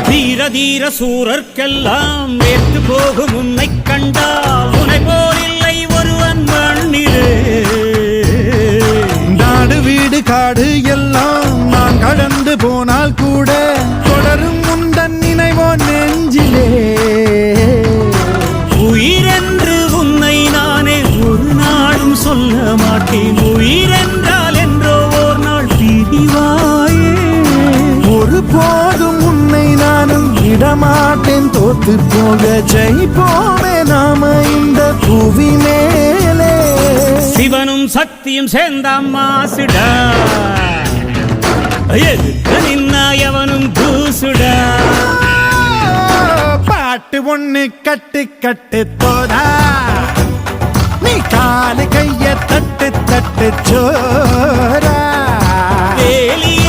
தீர தீர சூரர்க்கெல்லாம் வேற்று போகும் உன்னை கண்டால் உனை போல் இல்லை ஒருவன் மண்ணிலே. நாடு வீடு காடு எல்லாம் நான் கடந்து போனால் கூட தொடரும் முந்தன் நினைவோ நெஞ்சிலே. உயிரென்று உன்னை நானே ஒரு நாளும் சொல்ல மாட்டேன். உயிரென்றால் என்றோ ஓர் நாள் பிரிவாயே. ஒரு போதும் உன்னை நானும் விடமாட்டேன். தோத்து போக ஜெயிப்போமே நாம இந்த புவி மேலே. சிவனும் சக்தியும் சேர்ந்தாம் மாசுடா, எதுக்கு நின்னாயவனும் தூசுடா. பாட்டு ஒண்ணு கட்டு கட்டு தோடா, நீ காலு கைய தட்டு தட்டு சோரா. வேலிய